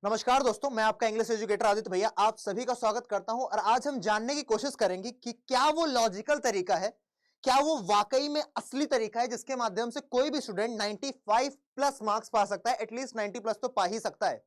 नमस्कार दोस्तों, मैं आपका इंग्लिश एजुकेटर आदित्य भैया आप सभी का स्वागत करता हूं और आज हम जानने की कोशिश करेंगे कि क्या वो लॉजिकल तरीका है, क्या वो वाकई में असली तरीका है जिसके माध्यम से कोई भी स्टूडेंट 95 प्लस मार्क्स पा सकता है, एटलीस्ट 90 प्लस तो पा ही सकता है।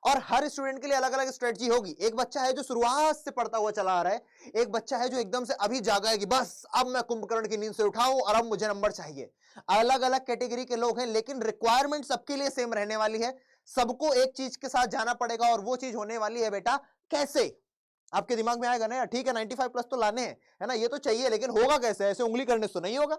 और हर स्टूडेंट के लिए अलग अलग स्ट्रेटजी होगी। एक बच्चा है जो शुरुआत से पढ़ता हुआ चला आ रहा है, एक बच्चा है जो एकदम से अभी जागा है कि बस अब मैं कुंभकर्ण की नींद से उठाऊं और अब मुझे नंबर चाहिए। अलग अलग कैटेगरी के लोग हैं, लेकिन रिक्वायरमेंट सबके लिए सेम रहने वाली है। सबको एक चीज के साथ जाना पड़ेगा और वो चीज होने वाली है बेटा कैसे। आपके दिमाग में आएगा ना यार, ठीक है 95 प्लस तो लाने हैं, है ना, ये तो चाहिए, लेकिन होगा कैसे? ऐसे उंगली करने से तो नहीं होगा।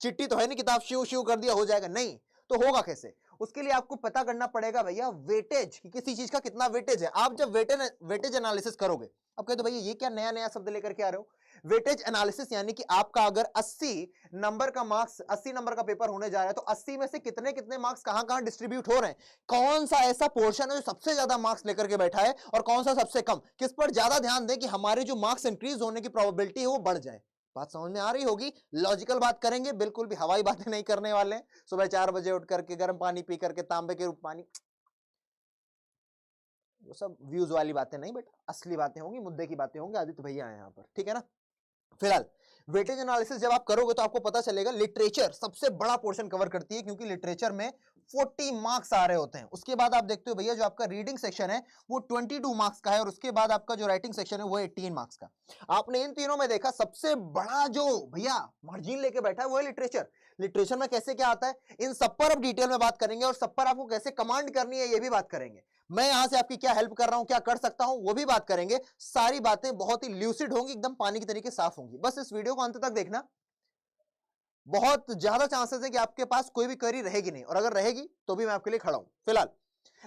चिट्ठी तो है नहीं, किताब शिव शिव कर दिया हो जाएगा, नहीं। तो होगा कैसे? उसके लिए आपको पता करना पड़ेगा भैया वेटेज, कि किसी चीज का कितना वेटेज है। आप जब वेटेज एनालिसिस करोगे, अब कहते भैया ये क्या नया नया शब्द लेकर के आ रहे हो। वेटेज एनालिसिस यानी कि आपका अगर 80 नंबर का मार्क्स, 80 नंबर का पेपर होने जा रहा है, तो 80 में से कितने कितने मार्क्स कहां कहां डिस्ट्रीब्यूट हो रहे हैं, कौन सा ऐसा पोर्शन है जो सबसे ज्यादा मार्क्स लेकर के बैठा है और कौन सा सबसे कम। किस पर ज्यादा ध्यान दें कि हमारे जो मार्क्स इंक्रीज होने की प्रोबेबिलिटी है वो बढ़ जाए। बात समझ में आ रही होगी। लॉजिकल बात करेंगे, बिल्कुल भी हवाई बातें नहीं करने वाले हैं। सुबह 4 बजे उठ करके गर्म पानी पी करके तांबे के रूप पानी, वो सब व्यूज वाली बातें नहीं बेटा, असली बातें होंगी, मुद्दे की बातें होंगी। आदित्य भैया हैं यहाँ पर, ठीक है ना। फिलहाल वेटेज एनालिसिस जब आप करोगे तो आपको पता चलेगा लिटरेचर सबसे बड़ा पोर्शन कवर करती है, क्योंकि लिटरेचर में 40 मार्क्स आ रहे होते हैं। उसके बाद आप देखते हो भैया जो आपका रीडिंग सेक्शन है वो 22 मार्क्स का है, और उसके बाद आपका जो राइटिंग सेक्शन है वो 18 मार्क्स का। आपने इन तीनों में देखा सबसे बड़ा जो भैया मार्जिन लेके बैठा है वो है लिटरेचर। लिटरेचर में कैसे क्या आता है, इन सब पर अब डिटेल में बात करेंगे, और सब पर आपको कैसे कमांड करनी है ये भी बात करेंगे। मैं यहां से आपकी क्या हेल्प कर रहा हूं, क्या कर सकता हूं, वो भी बात करेंगे। सारी बातें बहुत ही ल्यूसिड होंगी, एकदम पानी की तरीके साफ होंगी। बस इस वीडियो को अंत तक देखना। बहुत ज्यादा चांसेस है कि आपके पास कोई भी क्वेरी रहेगी नहीं, और अगर रहेगी तो भी मैं आपके लिए खड़ा हूं। फिलहाल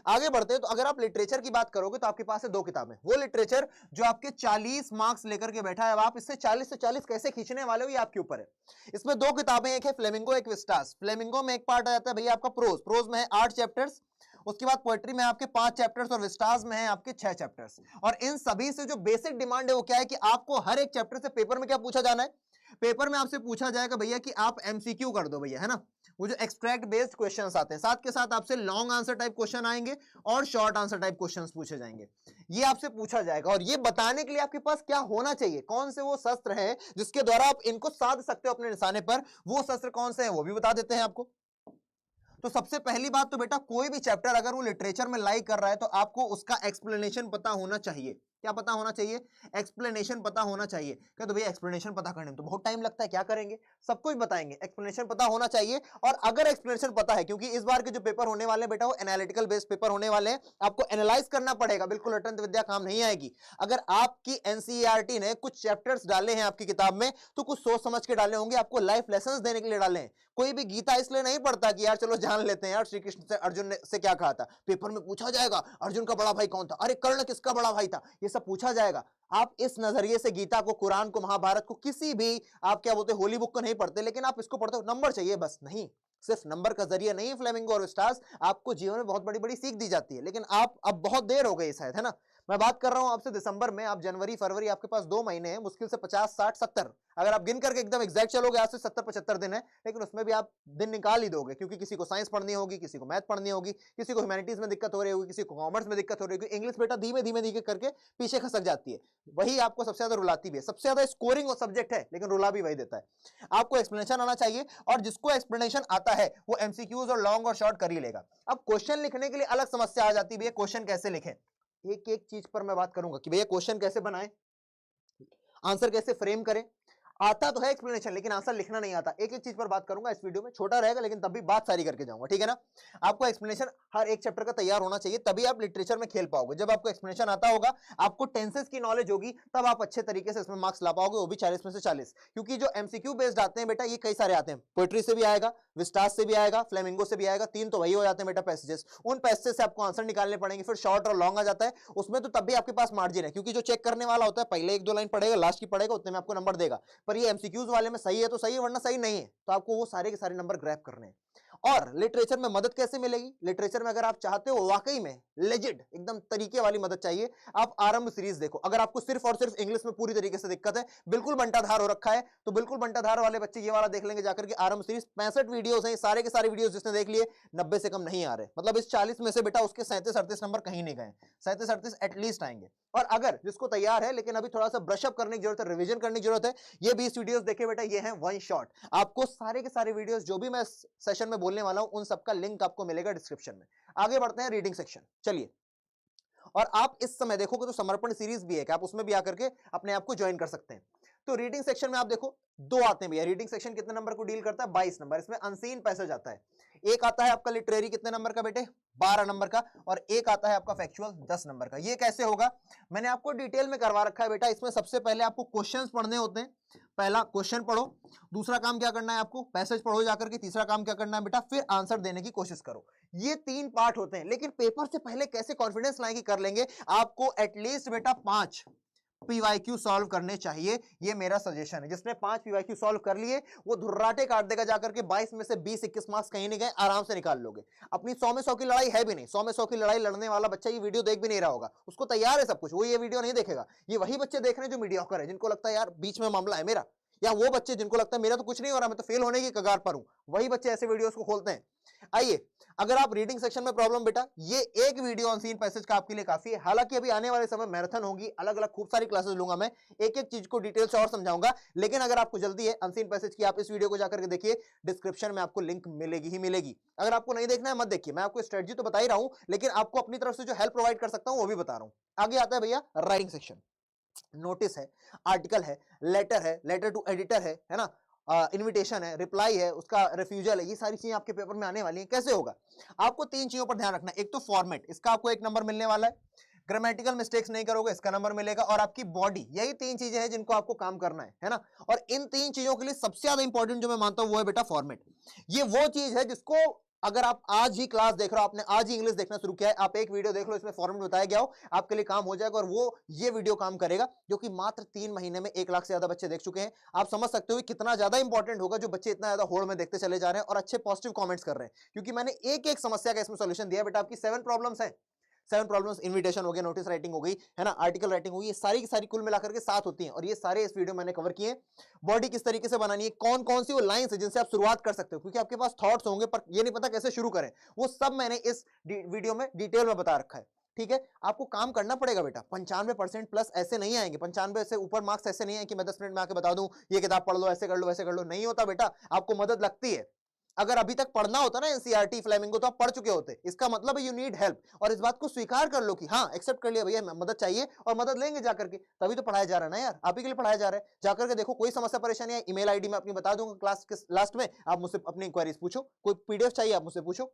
आगे बढ़ते हैं, तो अगर आप लिटरेचर की बात करोगे तो आपके पास है 2 किताबें। वो लिटरेचर जो आपके 40 मार्क्स लेकर के बैठा है, अब आप इससे 40 से 40 कैसे खींचने वाले हो ये आपके ऊपर है। इसमें 2 किताबें, एक है फ्लेमिंगो, एक विस्टास। फ्लेमिंगो में एक पार्ट आ जाता है भैया आपका प्रोज, प्रोज में है 8 चैप्टर्स। उसके बाद पोएट्री में आपके 5 चैप्टर्स, और विस्टास में है आपके 6 चैप्टर्स। और इन सभी से जो बेसिक डिमांड है वो क्या है कि आपको हर एक चैप्टर से पेपर में क्या पूछा जाना है। पेपर में आपसे पूछा जाएगा भैया कि आप एमसीक्यू कर दो भैया, है ना। वो जो एक्सट्रैक्ट बेस्ड क्वेश्चंस आते हैं, साथ के साथ आपसे लॉन्ग आंसर टाइप क्वेश्चन आएंगे और शॉर्ट आंसर टाइप क्वेश्चंस पूछे जाएंगे। ये आपसे पूछा जाएगा, और ये बताने के लिए आपके पास क्या होना चाहिए, कौन से वो शस्त्र है जिसके द्वारा आप इनको साध सकते हो अपने निशाने पर, वो शस्त्र कौन से हैं वो भी बता देते हैं आपको। तो सबसे पहली बात तो बेटा, कोई भी चैप्टर अगर वो लिटरेचर में लाई कर रहा है तो आपको उसका एक्सप्लेनेशन पता होना चाहिए। क्या पता होना चाहिए? एक्सप्लेनेशन पता होना चाहिए। क्या तो भैया एक्सप्लेनेशन पता करने में तो बहुत टाइम लगता है, क्या करेंगे? सब कुछ बताएंगे, एक्सप्लेनेशन पता होना चाहिए। और अगर एक्सप्लेनेशन पता है, क्योंकि इस बार के जो पेपर होने वाले बेटा वो एनालिटिकल बेस्ड पेपर होने वाले हैं, आपको एनालाइज करना पड़ेगा, बिल्कुल अटंत विद्या काम नहीं आएगी। अगर आपकी एनसीईआरटी ने कुछ चैप्टर्स डाले हैं आपकी किताब में, तो कुछ सोच समझ के डाले होंगे, आपको लाइफ लेसन देने के लिए डाले हैं। कोई भी गीता इसलिए नहीं पढ़ता कि यार चलो जान लेते हैं यार श्री कृष्ण से अर्जुन से क्या कहा था। पेपर में पूछा जाएगा अर्जुन का बड़ा भाई कौन था, अरे कर्ण किसका बड़ा भाई था, ये सब पूछा जाएगा। आप इस नजरिए से गीता को, कुरान को, महाभारत को, किसी भी आप क्या बोलते होली बुक को नहीं पढ़ते, लेकिन आप इसको पढ़ते हो नंबर चाहिए बस। नहीं, सिर्फ नंबर का जरिया नहीं फ्लेमिंगो और स्टार्स, आपको जीवन में बहुत बड़ी बड़ी सीख दी जाती है। लेकिन आप अब बहुत देर हो गई शायद, है ना। मैं बात कर रहा हूं आपसे दिसंबर में, आप जनवरी फरवरी, आपके पास 2 महीने हैं, मुश्किल से 50 60 70, अगर आप गिन करके एकदम एग्जैक्ट चलोगे आज से 70 75 दिन है, लेकिन उसमें भी आप दिन निकाल ही दोगे, क्योंकि किसी को साइंस पढ़नी होगी, किसी को मैथ पढ़नी होगी, किसी को ह्यूमैनिटीज में दिक्कत हो रही होगी, किसी को कॉमर्स में दिक्कत हो रही होगी। इंग्लिश बेटा धीमे धीमे धीमे करके पीछे खसक जाती है, वही आपको सबसे ज्यादा रुलाती भी है। सबसे ज्यादा स्कोरिंग सब्जेक्ट है, लेकिन रुला भी वही देता है। आपको एक्सप्लेनेशन आना चाहिए, और जिसको एक्सप्लेनेशन आता है वो एमसीक्यूज और लॉन्ग और शॉर्ट कर ही लेगा। अब क्वेश्चन लिखने के लिए अलग समस्या आ जाती है, क्वेश्चन कैसे लिखें। एक एक चीज पर मैं बात करूंगा कि भैया क्वेश्चन कैसे बनाएं, आंसर कैसे फ्रेम करें। आता तो है एक्सप्लेनेशन, लेकिन आंसर लिखना नहीं आता। एक एक चीज पर बात करूंगा इस वीडियो में, छोटा रहेगा लेकिन तब भी बात सारी करके जाऊंगा, ठीक है ना। आपको एक्सप्लेनेशन हर एक चैप्टर का तैयार होना चाहिए, तभी आप लिटरेचर में खेल पाओगे। जब आपको एक्सप्लेनेशन आता होगा, आपको टेंसेस की नॉलेज होगी, तब आप अच्छे तरीके से इसमें मार्क्स ला पाओगे, वो भी 40 में से 40। क्योंकि जो एमसीक्यू बेस्ड आते हैं बेटा, ये कई सारे आते हैं, पोएट्री से भी आएगा, विस्टास से भी आएगा, फ्लेमिंगो से भी आएगा, 3 तो वही हो जाते हैं बेटा पैसेजेस। उन पैसेज से आपको आंसर निकालने पड़ेंगे। फिर शॉर्ट और लॉन्ग आ जाता है, उसमें तो तब भी आपके पास मार्जिन है, क्योंकि जो चेक करने वाला होता है पहले 1 2 लाइन पढ़ेगा, लास्ट की पढ़ेगा, उतने में आपको नंबर देगा। पर ये एमसीक्यूज वाले में सही है तो सही है, वरना सही नहीं है, तो आपको वो सारे के सारे नंबर ग्रैब करने हैं। और लिटरेचर में मदद कैसे मिलेगी? लिटरेचर में अगर आप चाहते हो वाकई में लेजिड एकदम तरीके वाली मदद चाहिए, आप आरंभ सीरीज देखो। अगर आपको सिर्फ और सिर्फ इंग्लिश में पूरी तरीके से दिक्कत है, बिल्कुल बंटाधार हो रखा है, तो बिल्कुल बंटाधार वाले बच्चे ये वाला देख लेंगे जाकर के आरंभ सीरीज। 65 वीडियोस हैं, सारे के सारे वीडियोस जिसने देख लिए 90 से कम नहीं आ रहे, मतलब इस 40 में से बेटा उसके 37-38 नंबर कहीं नहीं गए, 37-38 एटलीस्ट आएंगे। और अगर जिसको तैयार है लेकिन अभी थोड़ा सा ब्रशअप करने की जरूरत है, रिवीजन करने की जरूरत है, ये 20 वीडियोस देखे बेटा, ये हैं वन शॉट। आपको सारे के सारे वीडियोस जो भी मैं सेशन में बोलने वाला हूं उन सबका लिंक आपको मिलेगा डिस्क्रिप्शन में। आगे बढ़ते हैं रीडिंग सेक्शन, चलिए। और आप इस समय देखोगे तो समर्पण सीरीज भी है कि आप उसमें भी आकर के अपने आप को ज्वाइन कर सकते हैं। तो रीडिंग सेक्शन में आप देखो दो आते हैं भैया। रीडिंग सेक्शन कितने नंबर को डील करता है? 22 नंबर। इसमें अनसीन पैसेज आता है। एक आता है आपका लिटरेरी कितने नंबर का बेटे? 12 नंबर का। और एक आता है आपका फैक्चुअल 10 नंबर का। ये कैसे होगा? मैंने आपको डिटेल में करवा रखा है बेटा। इसमें सबसे पहले आपको क्वेश्चंस पढ़ने होते हैं। पहला क्वेश्चन पढ़ो, दूसरा काम क्या करना है आपको? पैसेज पढ़ो जाकर के, तीसरा काम क्या करना है बेटा? फिर आंसर देने की कोशिश करो। ये 3 पार्ट होते हैं। लेकिन पेपर से पहले कैसे कॉन्फिडेंस लाएं कि कर लेंगे? आपको एटलीस्ट बेटा 5 पीवाईक्यू सॉल्व करने चाहिए। ये मेरा सजेशन है। जिसने 5 पीवाईक्यू सॉल्व कर लिए वो धुर्राटे काट देगा जाकर के। 22 में से 20-21 मार्क्स कहीं नहीं गए, आराम से निकाल लोगे। अपनी 100 में 100 की लड़ाई है भी नहीं। 100 में 100 की लड़ाई लड़ने वाला बच्चा ये वीडियो देख भी नहीं रहा होगा, उसको तैयार है सब कुछ, वो ये वीडियो नहीं देखेगा। ये वही बच्चे देख रहे हैं जो मीडियोकर है, जिनको लगता है यार बीच में मामला है मेरा, या वो बच्चे जिनको लगता है मेरा तो कुछ नहीं हो रहा, मैं तो फेल होने की कगार पर हूं, वही बच्चे ऐसे वीडियोस को खोलते हैं। आइए, अगर आप रीडिंग सेक्शन में प्रॉब्लम बेटा, ये एक वीडियो अनसीन पैसेज का आपके लिए काफी है। हालांकि अभी आने वाले समय मैराथन होगी, अलग अलग खूब सारी क्लासेस लूंगा मैं, एक एक चीज को डिटेल से और समझाऊंगा। लेकिन अगर आपको जल्दी है अनसीन पैसेज की, आप इस वीडियो को जाकर के देखिए, डिस्क्रिप्शन में आपको लिंक मिलेगी ही मिलेगी। अगर आपको नहीं देखना है मत देखिए, मैं आपको स्ट्रेटजी तो बता ही रहा हूं, लेकिन आपको अपनी तरफ से जो हेल्प प्रोवाइड कर सकता हूं वो भी बता रहा हूं। आगे आता है भैया राइटिंग सेक्शन। नोटिस है, आर्टिकल है, लेटर टू एडिटर है ना, इनविटेशन है, रिप्लाई है, उसका रिफ्यूजल है, ये सारी चीजें आपके पेपर में आने वाली हैं। कैसे होगा? आपको 3 चीजों पर ध्यान रखना है। एक तो फॉर्मेट, इसका आपको 1 नंबर मिलने वाला है। ग्रामेटिकल मिस्टेक्स नहीं करोगे, इसका नंबर मिलेगा। और आपकी बॉडी, यही 3 चीजें हैं जिनको आपको काम करना है ना। और इन 3 चीजों के लिए सबसे ज्यादा इंपॉर्टेंट जो मैं मानता हूं वो है बेटा फॉर्मेट। ये वो चीज है जिसको अगर आप आज ही क्लास देख रहे हो, आपने आज ही इंग्लिश देखना शुरू किया है, आप एक वीडियो देख लो, इसमें फॉर्मेट बताया गया हो, आपके लिए काम हो जाएगा। और वो ये वीडियो काम करेगा, जो कि मात्र 3 महीने में 1 लाख से ज्यादा बच्चे देख चुके हैं। आप समझ सकते हो कितना ज्यादा इंपॉर्टेंट होगा जो बच्चे इतना ज्यादा होड़ में देखते चले जा रहे हैं और अच्छे पॉजिटिव कमेंट्स कर रहे हैं। क्योंकि मैंने एक एक समस्या का इसमें सोल्यूशन दिया बेटा। आपकी 7 प्रॉब्लम्स है, 7 प्रॉब्लम्स, इन्विटेशन हो गया, नोटिस राइटिंग हो गई है ना, आर्टिकल राइटिंग हो गई, ये सारी की सारी कुल मिलाकर के 7 होती हैं। और ये सारे इस वीडियो में मैंने कवर किए। बॉडी किस तरीके से बनानी है, कौन कौन सी वो लाइंस है जिनसे आप शुरुआत कर सकते हो, क्योंकि आपके पास थॉट्स होंगे पर ये नहीं पता कैसे शुरू करें, वो सब मैंने इस वीडियो में डिटेल में बता रखा है। ठीक है, आपको काम करना पड़ेगा बेटा। 95% प्लस ऐसे नहीं आएंगे, 95 से ऊपर मार्क्स ऐसे नहीं है कि मैं 10 मिनट में आके बता दूं ये किताब पढ़ लो, ऐसे कर लो, वैसे कर लो, नहीं होता बेटा। आपको मदद लगती है। अगर अभी तक पढ़ना होता ना एनसीईआरटी फ्लेमिंगो, तो आप पढ़ चुके होते। इसका मतलब यू नीड हेल्प। और इस बात को स्वीकार कर लो कि हाँ, एक्सेप्ट कर लिया भैया मदद चाहिए और मदद लेंगे जाकर के, तभी तो पढ़ाया जा रहा है ना यार, आप ही के लिए पढ़ाया जा रहा है। जाकर के देखो, कोई समस्या परेशानी है, ईमेल आईडी में अपनी बता दूंगा क्लास के लास्ट में, आप मुझसे अपनी इंक्वायरीज पूछो। कोई पीडीएफ चाहिए आप मुझसे पूछो।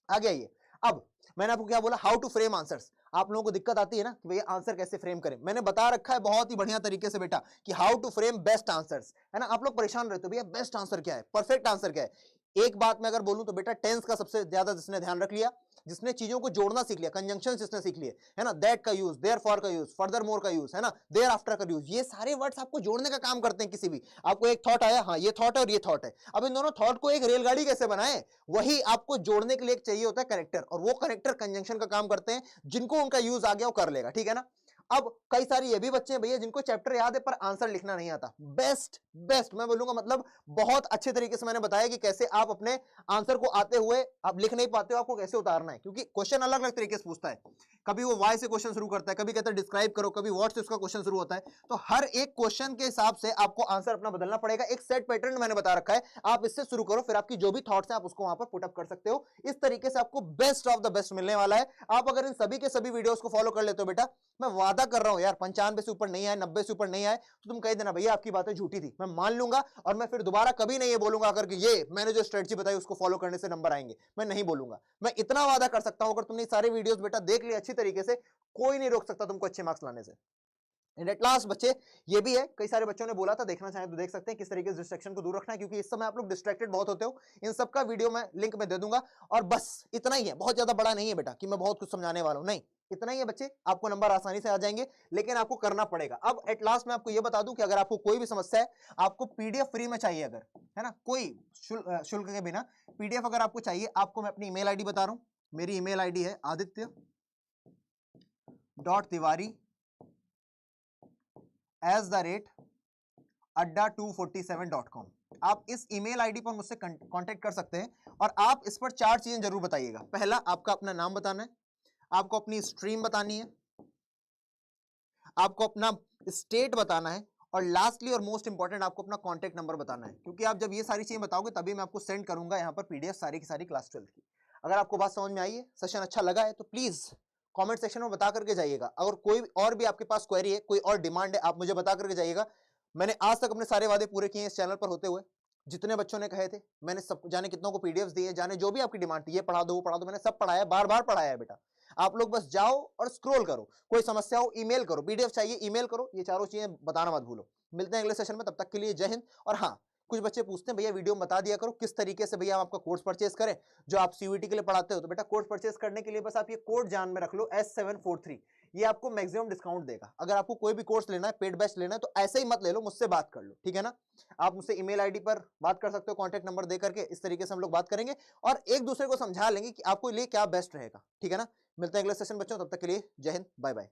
आगे आइए। अब मैंने आपको क्या बोला, हाउ टू फ्रेम आंसर्स। आप लोगों को दिक्कत आती है ना कि भैया आंसर कैसे फ्रेम करें, मैंने बता रखा है बहुत ही बढ़िया तरीके से बेटा कि how to frame best answers, है ना। आप लोग परेशान रहते हो भैया बेस्ट आंसर क्या है, परफेक्ट आंसर क्या है। एक बात मैं अगर बोलूं तो बेटा टेंस का सबसे ज्यादा जिसने ध्यान रख लिया, जिसने चीजों को जोड़ना सीख लिया, कंजंक्शन जिसने सीख लिए, है ना, दैट का यूज, देयर फॉर का यूज, फर्दर मोर का यूज, है ना, देयर आफ्टर का यूज, ये सारे वर्ड्स आपको जोड़ने का काम करते हैं। किसी भी आपको एक थॉट आया, हाँ ये थॉट है और ये थॉट है, अब इन दोनों थॉट को एक रेलगाड़ी कैसे बनाए, वही आपको जोड़ने के लिए एक चाहिए होता है कनेक्टर, और वो कनेक्टर कंजंक्शन का काम करते हैं। जिनको उनका यूज आ गया वो कर लेगा, ठीक है ना। अब कई सारी ये भी बच्चे हैं भैया जिनको चैप्टर याद है पर आंसर लिखना नहीं आता। बेस्ट मैं बोलूंगा, मतलब बहुत अच्छे तरीके से मैंने बताया कि कैसे आप अपने आंसर को आते हुए आप लिख नहीं पाते हो, आपको कैसे उतारना है। क्योंकि क्वेश्चन अलग अलग तरीके से पूछता है, कभी वो वाई से क्वेश्चन शुरू करता है, कभी कहता है डिस्क्राइब करो, कभी व्हाट से उसका क्वेश्चन शुरू होता है। तो हर एक क्वेश्चन के हिसाब से आपको आंसर अपना बदलना पड़ेगा। एक सेट पैटर्न मैंने बता रखा है, आप इससे शुरू करो, फिर आपकी जो भी थॉट्स हैं आप उसको वहां पर पुट अप कर सकते हो। इस तरीके से आपको बेस्ट ऑफ द बेस्ट मिलने वाला है। आप अगर इन सभी के सभी वीडियोस को फॉलो कर लेते हो बेटा, मैं वादा कर रहा हूं यार, 95 से ऊपर नहीं आए, 90 से ऊपर नहीं आए तो तुम कह देना भैया आपकी बातें झूठी थी, मैं मान लूंगा। और मैं फिर दोबारा कभी नहीं ये बोलूंगा अगर कि ये मैंने जो स्ट्रेटजी बताई उसको फॉलो करने से नंबर आएंगे, मैं नहीं बोलूंगा। मैं इतना वादा कर सकता हूं, अगर तुमने सारे वीडियोस बेटा देख लिए अच्छी तरीके से, कोई नहीं रोक सकता तुमको अच्छे मार्क्स लाने से। एंड एट लास्ट बच्चे, ये भी है, कई सारे बच्चों ने बोला था, देखना चाहें तो देख सकते हैं किस तरीके से डिस्ट्रैक्शन को दूर रखना है, क्योंकि इस समय आप लोग डिस्ट्रैक्टेड बहुत होते हो। इन सब का वीडियो मैं लिंक में दे दूंगा। और बस इतना ही है, बहुत ज्यादा बड़ा नहीं है बेटा कि मैं बहुत कुछ समझाने वाला हूं, नहीं। इतना ही है बच्चे, आपको नंबर आसानी से आ जाएंगे, लेकिन आपको करना पड़ेगा। अब एट लास्ट मैं आपको ये बता दूं कि अगर आपको कोई भी समस्या है, आपको पीडीएफ फ्री में चाहिए अगर, है ना, कोई शुल्क के बिना पीडीएफ अगर आपको चाहिए, आपको मैं अपनी ईमेल आईडी बता रहा हूं। मेरी ईमेल आईडी है aditya.tiwari@adda247.com। आप इस ईमेल आईडी पर मुझसे कांटेक्ट कर सकते हैं, और आप इस पर 4 चीजें जरूर बताइएगा। पहला, आपका अपना नाम बताना है, आपको अपनी स्ट्रीम बतानी है, आपको अपना स्टेट बताना है, और लास्टली और मोस्ट इंपॉर्टेंट आपको अपना कांटेक्ट नंबर बताना है। क्योंकि आप जब ये सारी चीजें बताओगे तभी मैं आपको सेंड करूंगा यहाँ पर पीडीएफ सारी की सारी क्लास 12 की। अगर आपको बात समझ में आई है, सेशन अच्छा लगा है, तो प्लीज कमेंट सेक्शन में बता करके जाइएगा। अगर कोई और भी आपके पास क्वेरी है, कोई और डिमांड है, आप मुझे बता करके जाइएगा। मैंने आज तक अपने सारे वादे पूरे किए हैं इस चैनल पर होते हुए। जितने बच्चों ने कहे थे, मैंने सब, जाने कितनों को पीडीएफ दिए, जाने जो भी आपकी डिमांड थी, ये पढ़ा दो वो पढ़ा दो, मैंने सब पढ़ाया, बार बार पढ़ाया है बेटा। आप लोग बस जाओ और स्क्रॉल करो, कोई समस्या हो ईमेल करो, पीडीएफ चाहिए ईमेल करो, ये चारों चीजें बताना मत भूलो। मिलते हैं अगले सेशन में, तब तक के लिए जय हिंद। और हाँ, कुछ बच्चे पूछते हैं भैया वीडियो में बता दिया करो किस तरीके से भैया हम आपका कोर्स परचेज करें, जो आप सीयूईटी के लिए पढ़ाते हो। तो बेटा कोर्स परचेज करने के लिए बस आप ये कोड जान में रख लो S743, ये आपको मैक्सिमम डिस्काउंट देगा। अगर आपको कोई भी कोर्स लेना है, पेड बैच लेना है, तो ऐसे ही मत ले लो, मुझसे बात कर लो, ठीक है ना। आप मुझसे ईमेल आईडी पर बात कर सकते हो, कॉन्टैक्ट नंबर दे करके, इस तरीके से हम लोग बात करेंगे और एक दूसरे को समझा लेंगे कि आपको लिए क्या बेस्ट रहेगा, ठीक है ना। मिलते हैं अगले सेशन बच्चों, तब तक के लिए जय हिंद, बाय बाय।